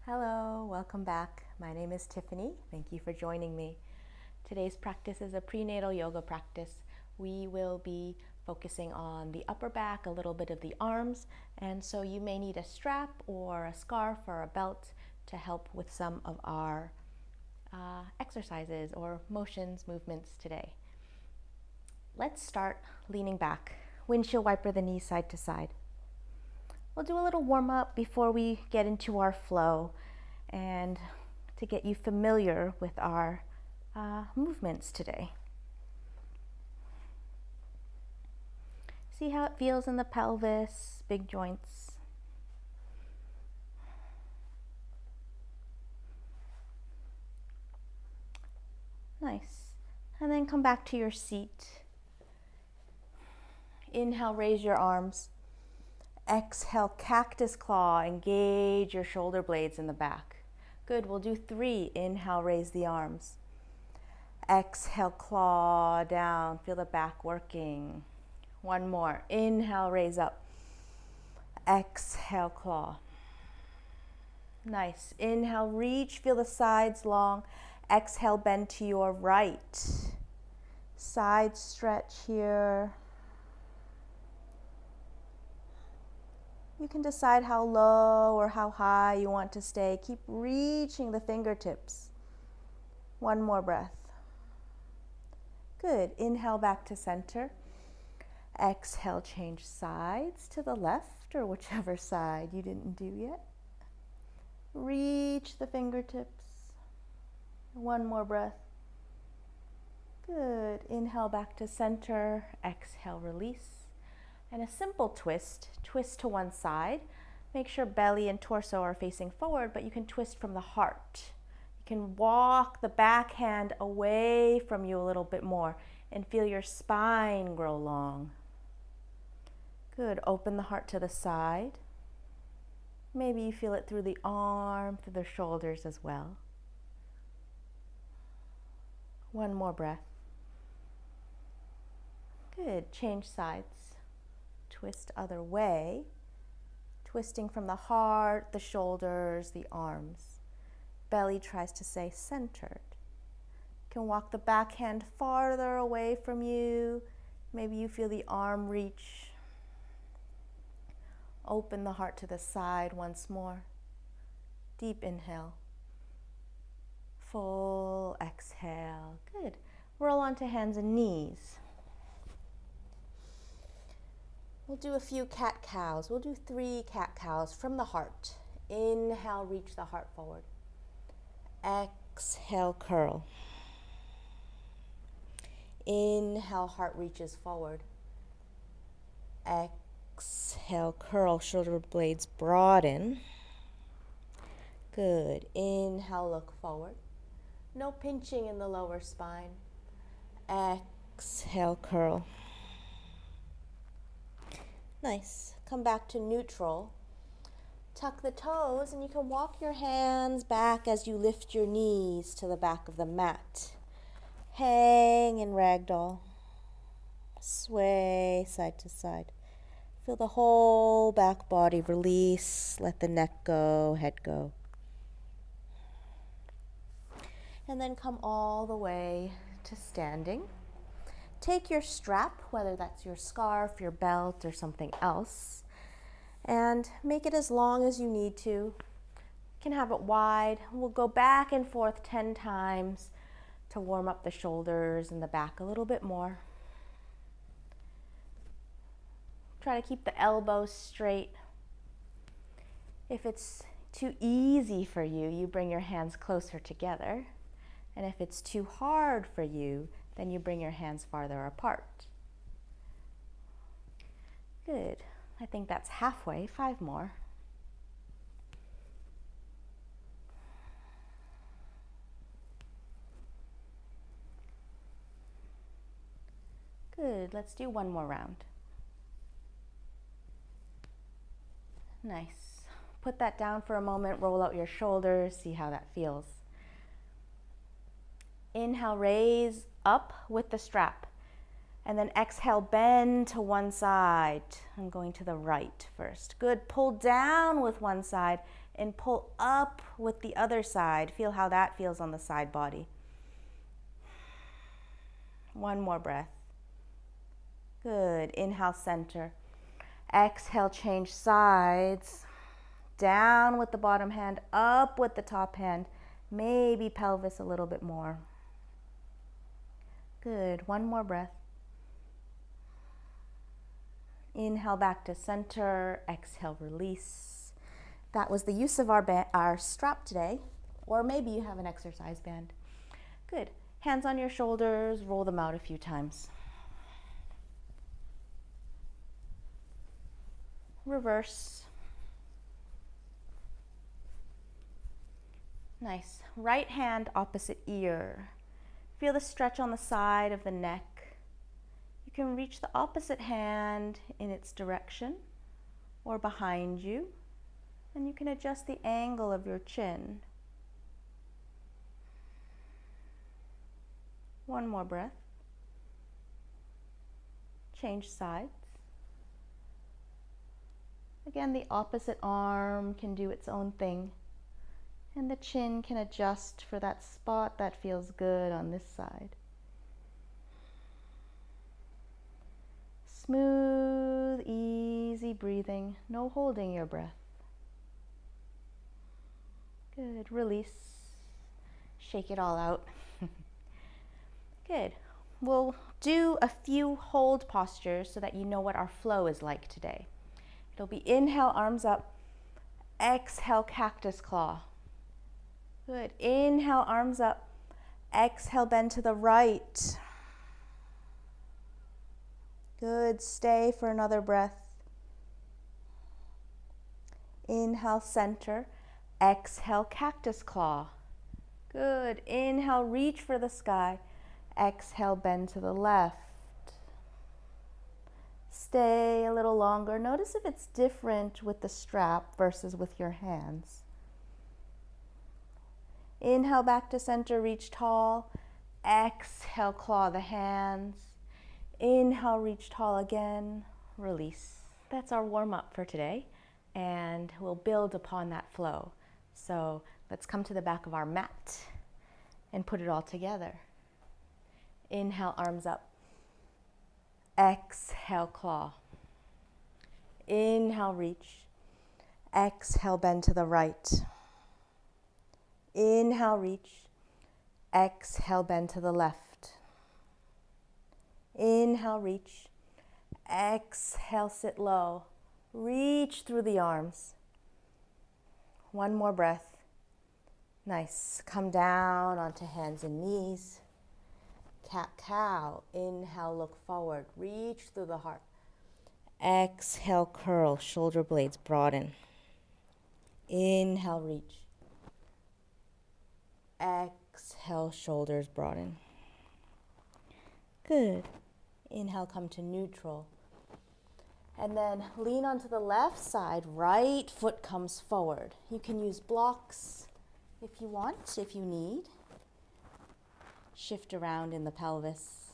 Hello, welcome back. My name is Tiffany. Thank you for joining me. Today's practice is a prenatal yoga practice. We will be focusing on the upper back, a little bit of the arms, and so you may need a strap or a scarf or a belt to help with some of our exercises or movements today. Let's start leaning back. Windshield wiper the knees side to side. We'll do a little warm up before we get into our flow and to get you familiar with our movements today. See how it feels in the pelvis, big joints. Nice. And then come back to your seat. Inhale, raise your arms. Exhale, cactus claw, engage your shoulder blades in the back. Good, we'll do 3. Inhale, raise the arms. Exhale, claw down, feel the back working. 1 more, inhale, raise up. Exhale, claw. Nice, inhale, reach, feel the sides long. Exhale, bend to your right. Side stretch here. You can decide how low or how high you want to stay. Keep reaching the fingertips. 1 more breath. Good. Inhale back to center. Exhale, change sides to the left or whichever side you didn't do yet. Reach the fingertips. 1 more breath. Good. Inhale back to center. Exhale, release. And a simple twist to one side. Make sure belly and torso are facing forward, but you can twist from the heart. You can walk the back hand away from you a little bit more and feel your spine grow long. Good, open the heart to the side. Maybe you feel it through the arm, through the shoulders as well. 1 more breath. Good, change sides. Twist other way, twisting from the heart, the shoulders, the arms. Belly tries to stay centered. You can walk the back hand farther away from you. Maybe you feel the arm reach. Open the heart to the side once more. Deep inhale. Full exhale. Good. Roll onto hands and knees. We'll do a few cat-cows. We'll do 3 cat-cows from the heart. Inhale, reach the heart forward. Exhale, curl. Inhale, heart reaches forward. Exhale, curl, shoulder blades broaden. Good. Inhale, look forward. No pinching in the lower spine. Exhale, curl. Nice. Come back to neutral. Tuck the toes and you can walk your hands back as you lift your knees to the back of the mat. Hang in ragdoll. Sway side to side. Feel the whole back body release. Let the neck go, head go. And then come all the way to standing. Take your strap, whether that's your scarf, your belt, or something else, and make it as long as you need to. You can have it wide. We'll go back and forth 10 times to warm up the shoulders and the back a little bit more. Try to keep the elbows straight. If it's too easy for you, you bring your hands closer together. And if it's too hard for you, then you bring your hands farther apart. Good. I think that's halfway. 5 more. Good. Let's do 1 more round. Nice. Put that down for a moment. Roll out your shoulders. See how that feels. Inhale, raise up with the strap. And then exhale, bend to one side. I'm going to the right first. Good. Pull down with one side and pull up with the other side. Feel how that feels on the side body. One more breath. Good. Inhale, center. Exhale, change sides. Down with the bottom hand, up with the top hand. Maybe pelvis a little bit more. Good. One more breath. Inhale back to center. Exhale, release. That was the use of our strap today, or maybe you have an exercise band. Good. Hands on your shoulders, roll them out a few times. Reverse. Nice. Right hand opposite ear. Feel the stretch on the side of the neck. You can reach the opposite hand in its direction or behind you, and you can adjust the angle of your chin. One more breath. Change sides. Again, the opposite arm can do its own thing, and the chin can adjust for that spot that feels good on this side. Smooth, easy breathing, no holding your breath. Good, release, shake it all out. Good, we'll do a few hold postures so that you know what our flow is like today. It'll be inhale, arms up, exhale, cactus claw. Good, inhale, arms up, exhale, bend to the right. Good, stay for another breath. Inhale, center, exhale, cactus claw. Good, inhale, reach for the sky, exhale, bend to the left. Stay a little longer. Notice if it's different with the strap versus with your hands. Inhale back to center, reach tall. Exhale, claw the hands. Inhale, reach tall again. Release. That's our warm-up for today, and we'll build upon that flow. So let's come to the back of our mat and put it all together. Inhale, arms up. Exhale, claw. Inhale, reach. Exhale, bend to the right. Inhale, reach. Exhale, bend to the left. Inhale, reach. Exhale, sit low. Reach through the arms. One more breath. Nice. Come down onto hands and knees. Cat-cow. Inhale, look forward. Reach through the heart. Exhale, curl. Shoulder blades broaden. Inhale, reach. Exhale, shoulders broaden. Good. Inhale, come to neutral. And then lean onto the left side. Right foot comes forward. You can use blocks if you want, if you need. Shift around in the pelvis.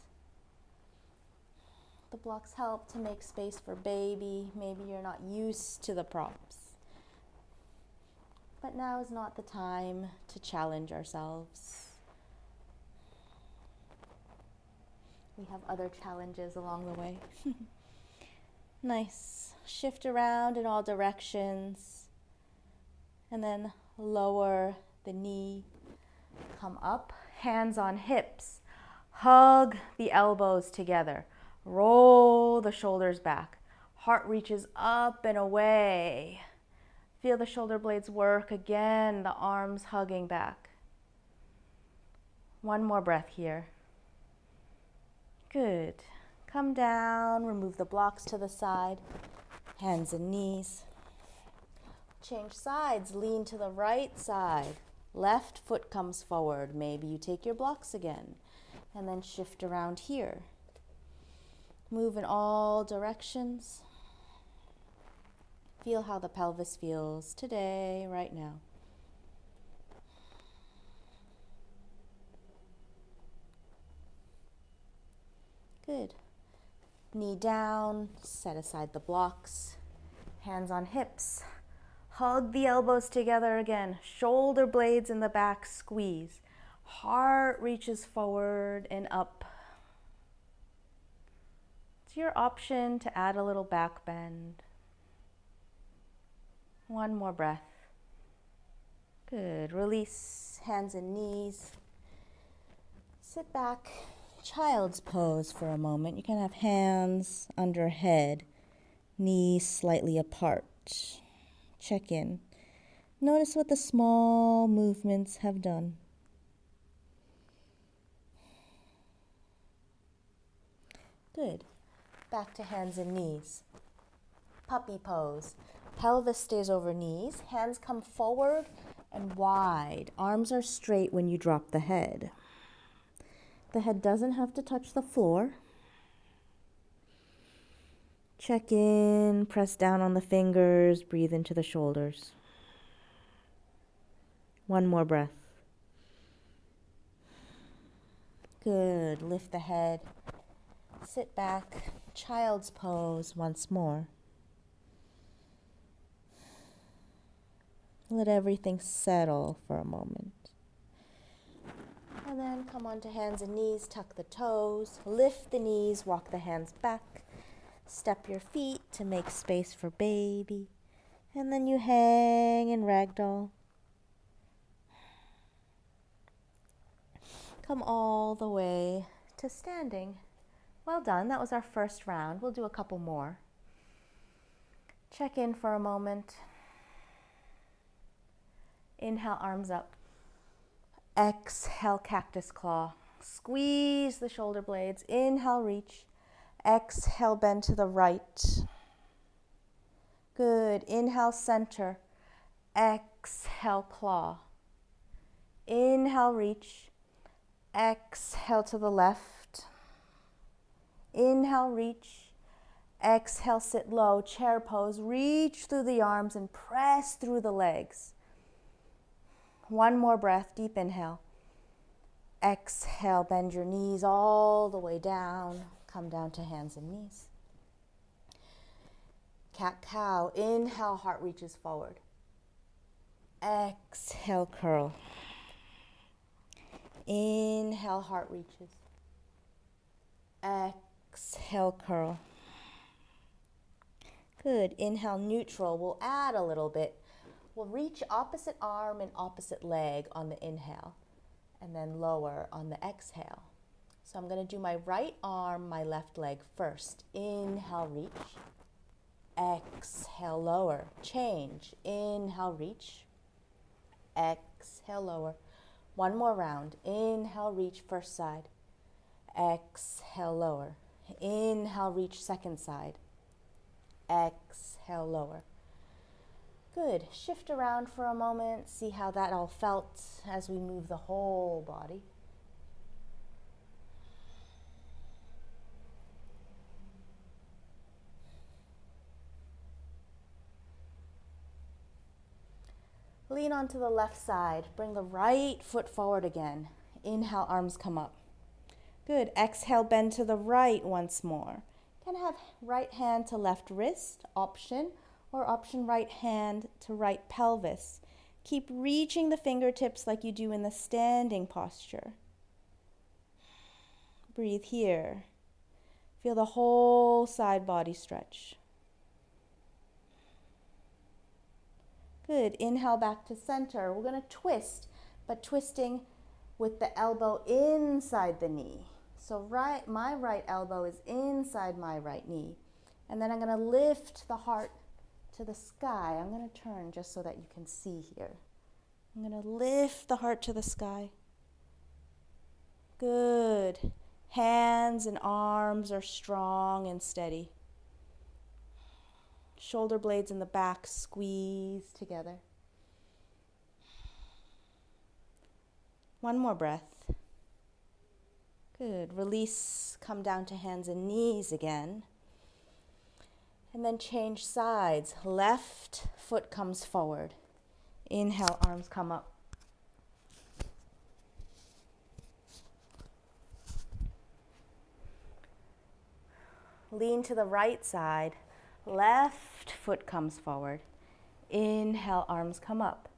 The blocks help to make space for baby. Maybe you're not used to the props. But now is not the time to challenge ourselves. We have other challenges along the way. Nice. Shift around in all directions. And then lower the knee. Come up. Hands on hips. Hug the elbows together. Roll the shoulders back. Heart reaches up and away. Feel the shoulder blades work again, the arms hugging back. One more breath here. Good. Come down, remove the blocks to the side. Hands and knees. Change sides, lean to the right side. Left foot comes forward. Maybe you take your blocks again. And then shift around here. Move in all directions. Feel how the pelvis feels today, right now. Good. Knee down, set aside the blocks. Hands on hips. Hug the elbows together again. Shoulder blades in the back, squeeze. Heart reaches forward and up. It's your option to add a little back bend. One more breath. Good. Release hands and knees. Sit back, child's pose for a moment. You can have hands under head, knees slightly apart. Check in. Notice what the small movements have done. Good. Back to hands and knees. Puppy pose. Pelvis stays over knees. Hands come forward and wide. Arms are straight when you drop the head. The head doesn't have to touch the floor. Check in, press down on the fingers, breathe into the shoulders. One more breath. Good. Lift the head. Sit back. Child's pose once more. Let everything settle for a moment. And then come onto hands and knees, tuck the toes, lift the knees, walk the hands back, step your feet to make space for baby, and then you hang in ragdoll. Come all the way to standing. Well done, that was our first round. We'll do a couple more. Check in for a moment. Inhale, arms up. Exhale, cactus claw. Squeeze the shoulder blades. Inhale, reach. Exhale, bend to the right. Good. Inhale, center. Exhale, claw. Inhale, reach. Exhale to the left. Inhale, reach. Exhale, sit low. Chair pose. Reach through the arms and press through the legs. One more breath, deep inhale. Exhale, bend your knees all the way down. Come down to hands and knees. Cat-cow, inhale, heart reaches forward. Exhale, curl. Inhale, heart reaches. Exhale, curl. Good, inhale, neutral. We'll add a little bit. We'll reach opposite arm and opposite leg on the inhale, and then lower on the exhale. So I'm going to do my right arm, my left leg first. Inhale, reach. Exhale, lower. Change. Inhale, reach. Exhale, lower. One more round. Inhale, reach, first side. Exhale, lower. Inhale, reach, second side. Exhale, lower. Good. Shift around for a moment. See how that all felt as we move the whole body. Lean onto the left side. Bring the right foot forward again. Inhale, arms come up. Good. Exhale, bend to the right once more. You can have right hand to left wrist, option, or option right hand to right pelvis. Keep reaching the fingertips like you do in the standing posture. Breathe here. Feel the whole side body stretch. Good. Inhale back to center. We're going to twist, but twisting with the elbow inside the knee. So my right elbow is inside my right knee. And then I'm going to lift the heart to the sky. I'm going to turn just so that you can see here. I'm going to lift the heart to the sky. Good. Hands and arms are strong and steady. Shoulder blades in the back squeeze together. One more breath. Good. Release. Come down to hands and knees again. And then change sides. Left foot comes forward. Inhale, arms come up. Lean to the right side. Left foot comes forward. Inhale, arms come up.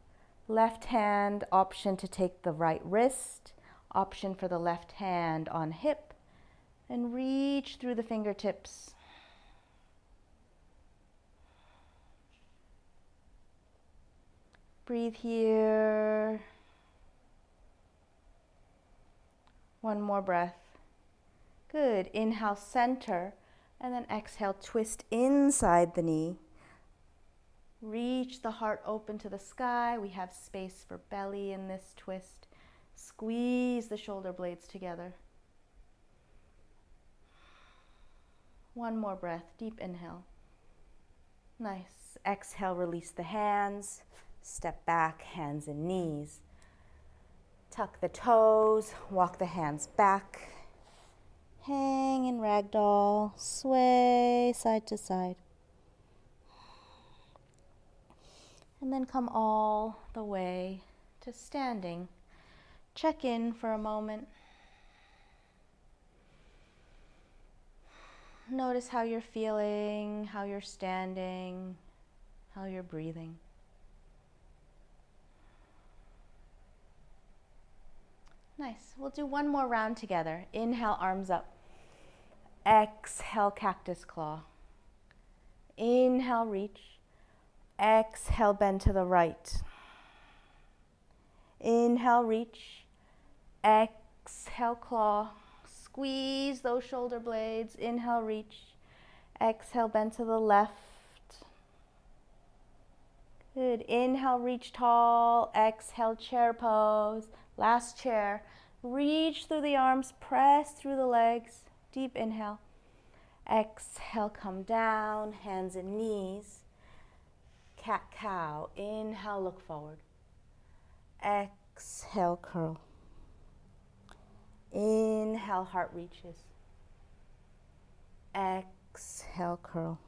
Left hand, option to take the right wrist, option for the left hand on hip, and reach through the fingertips. Breathe here. One more breath. Good. Inhale, center, and then exhale, twist inside the knee. Reach the heart open to the sky. We have space for belly in this twist. Squeeze the shoulder blades together. One more breath. Deep inhale. Nice. Exhale, release the hands. Step back, hands and knees. Tuck the toes, walk the hands back. Hang in ragdoll, sway side to side. And then come all the way to standing. Check in for a moment. Notice how you're feeling, how you're standing, how you're breathing. Nice. We'll do one more round together. Inhale, arms up. Exhale, cactus claw. Inhale, reach. Exhale, bend to the right. Inhale, reach. Exhale, claw. Squeeze those shoulder blades. Inhale, reach. Exhale, bend to the left. Good. Inhale, reach tall. Exhale, chair pose. Last chair. Reach through the arms, press through the legs. Deep inhale. Exhale, come down, hands and knees. Cat-cow. Inhale, look forward. Exhale, curl. Inhale, heart reaches. Exhale, curl.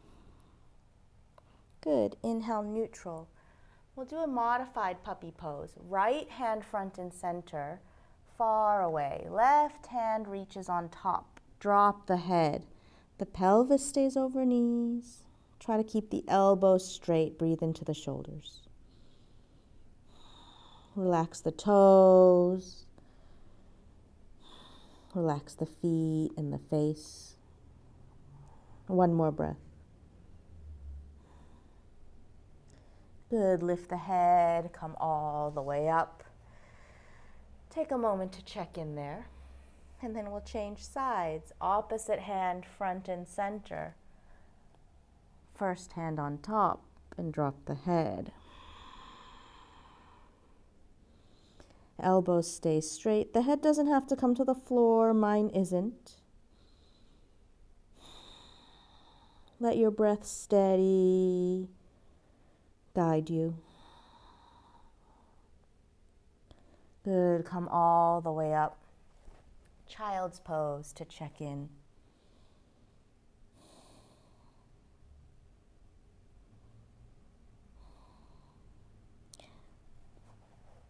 Good. Inhale, neutral. We'll do a modified puppy pose. Right hand front and center, far away. Left hand reaches on top. Drop the head. The pelvis stays over knees. Try to keep the elbows straight. Breathe into the shoulders. Relax the toes. Relax the feet and the face. One more breath. Good. Lift the head, come all the way up. Take a moment to check in there. And then we'll change sides. Opposite hand, front and center. First hand on top and drop the head. Elbows stay straight. The head doesn't have to come to the floor. Mine isn't. Let your breath steady guide you. Good. Come all the way up. Child's pose to check in.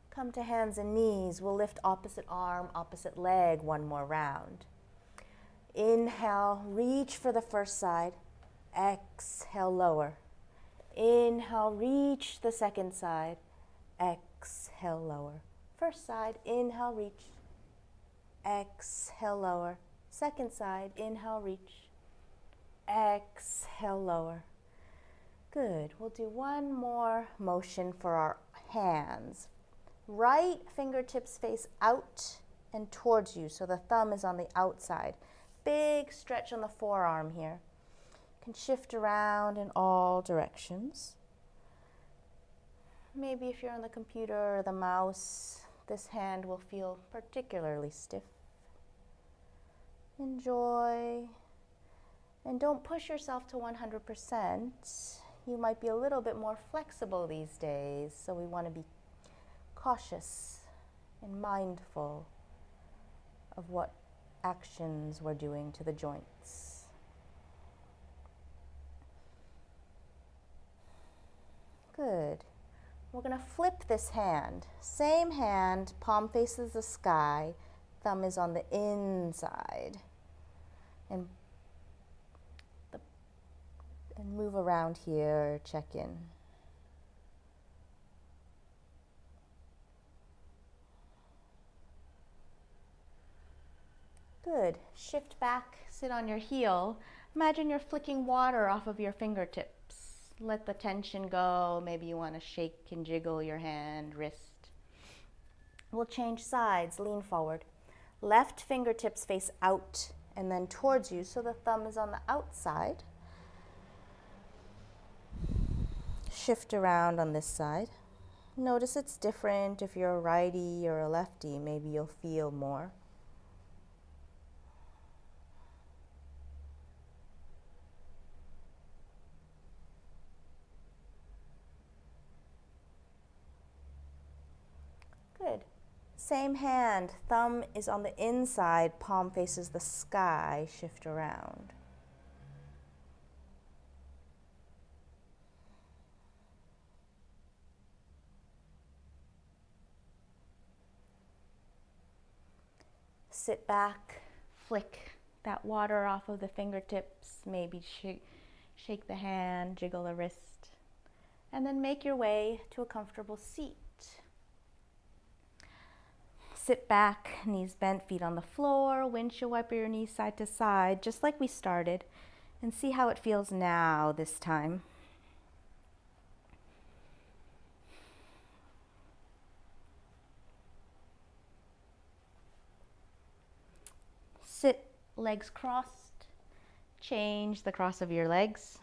Come to hands and knees. We'll lift opposite arm, opposite leg one more round. Inhale, reach for the first side. Exhale, lower. Inhale, reach the second side. Exhale, lower. First side, inhale, reach. Exhale, lower. Second side, inhale, reach. Exhale, lower. Good. We'll do one more motion for our hands. Right fingertips face out and towards you, so the thumb is on the outside. Big stretch on the forearm here. Can shift around in all directions. Maybe if you're on the computer or the mouse, this hand will feel particularly stiff. Enjoy. And don't push yourself to 100%. You might be a little bit more flexible these days, so we want to be cautious and mindful of what actions we're doing to the joints. Good. We're going to flip this hand. Same hand, palm faces the sky, thumb is on the inside. And move around here, check in. Good. Shift back, sit on your heel. Imagine you're flicking water off of your fingertips. Let the tension go. Maybe you want to shake and jiggle your hand, wrist. We'll change sides, lean forward. Left fingertips face out and then towards you, so the thumb is on the outside. Shift around on this side. Notice it's different if you're a righty or a lefty. Maybe you'll feel more. Good. Same hand, thumb is on the inside, palm faces the sky, shift around. Sit back, flick that water off of the fingertips, maybe shake the hand, jiggle the wrist, and then make your way to a comfortable seat. Sit back, knees bent, feet on the floor, windshield wiper your knees side to side, just like we started, and see how it feels now this time. Sit, legs crossed, change the cross of your legs.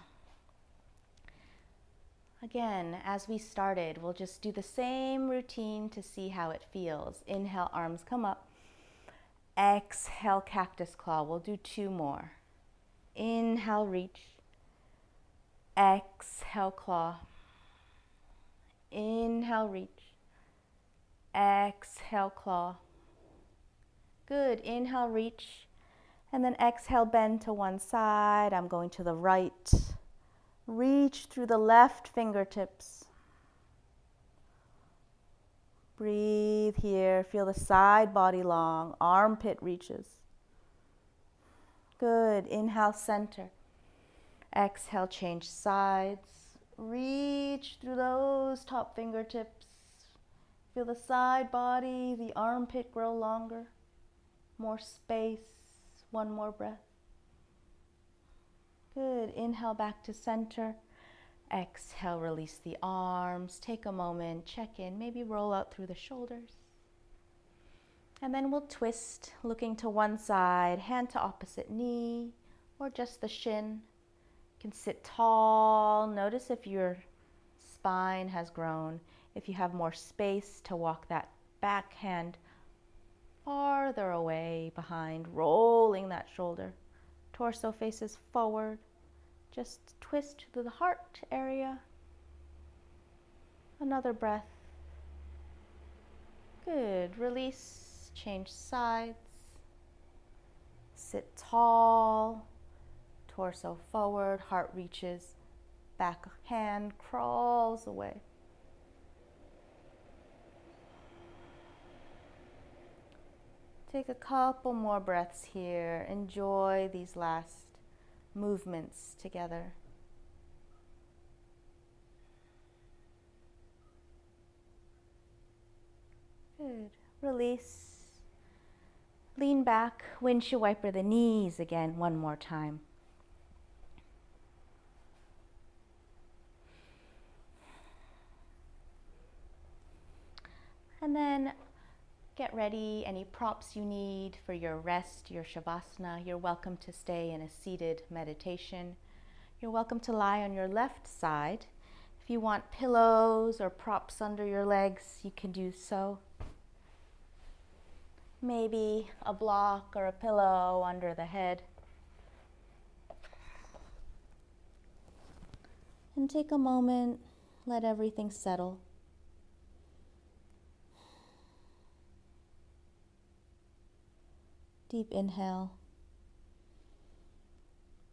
Again, as we started, we'll just do the same routine to see how it feels. Inhale, arms come up. Exhale, cactus claw. We'll do 2 more. Inhale, reach. Exhale, claw. Inhale, reach. Exhale, claw. Good. Inhale, reach. And then exhale, bend to one side. I'm going to the right. Reach through the left fingertips. Breathe here. Feel the side body long. Armpit reaches. Good. Inhale, center. Exhale, change sides. Reach through those top fingertips. Feel the side body, the armpit grow longer. More space. One more breath. Good. Inhale back to center. Exhale, release the arms. Take a moment, check in, maybe roll out through the shoulders. And then we'll twist, looking to one side, hand to opposite knee, or just the shin. You can sit tall. Notice if your spine has grown, if you have more space to walk that back hand farther away behind, rolling that shoulder. Torso faces forward. Just twist to the heart area. Another breath. Good. Release. Change sides. Sit tall. Torso forward. Heart reaches. Back hand crawls away. Take a couple more breaths here. Enjoy these last movements together. Good. Release. Lean back. Windshield wiper the knees again one more time. And then get ready, any props you need for your rest, your shavasana. You're welcome to stay in a seated meditation. You're welcome to lie on your left side. If you want pillows or props under your legs, you can do so. Maybe a block or a pillow under the head. And take a moment, let everything settle. Deep inhale,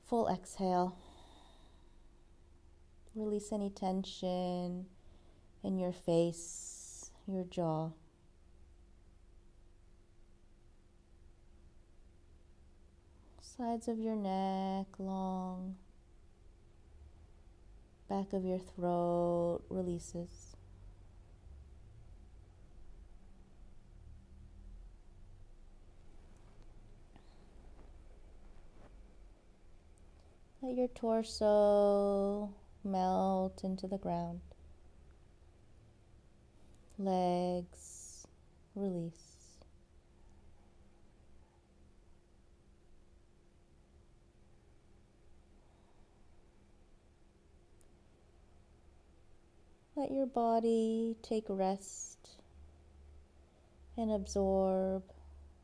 full exhale. Release any tension in your face, your jaw. Sides of your neck long. Back of your throat releases. Let your torso melt into the ground. Legs release. Let your body take rest and absorb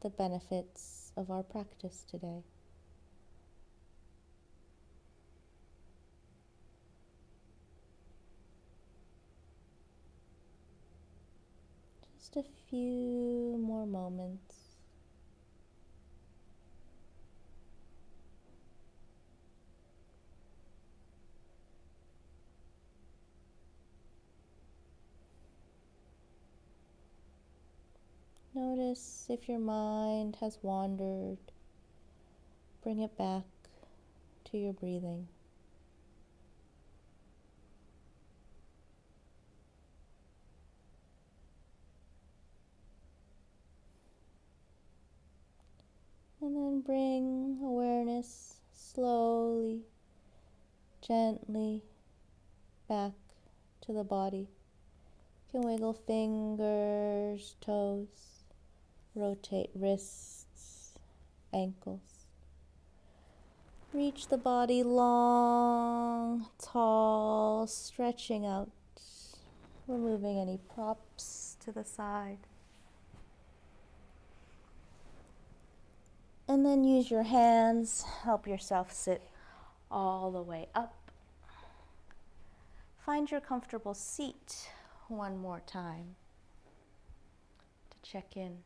the benefits of our practice today. Just a few more moments. Notice if your mind has wandered, bring it back to your breathing. And then bring awareness slowly, gently back to the body. You can wiggle fingers, toes, rotate wrists, ankles. Reach the body long, tall, stretching out, removing any props to the side. And then use your hands, help yourself sit all the way up. Find your comfortable seat one more time to check in.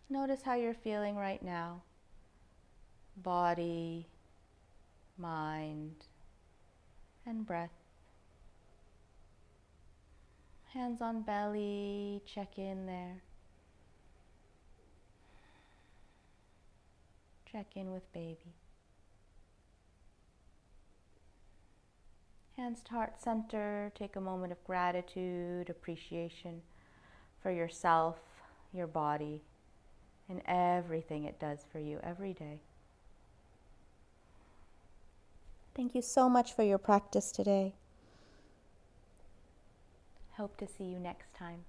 Notice how you're feeling right now. Body, mind, and breath. Hands on belly, check in there. Check in with baby. Hands to heart center, take a moment of gratitude, appreciation for yourself, your body, and everything it does for you every day. Thank you so much for your practice today. Hope to see you next time.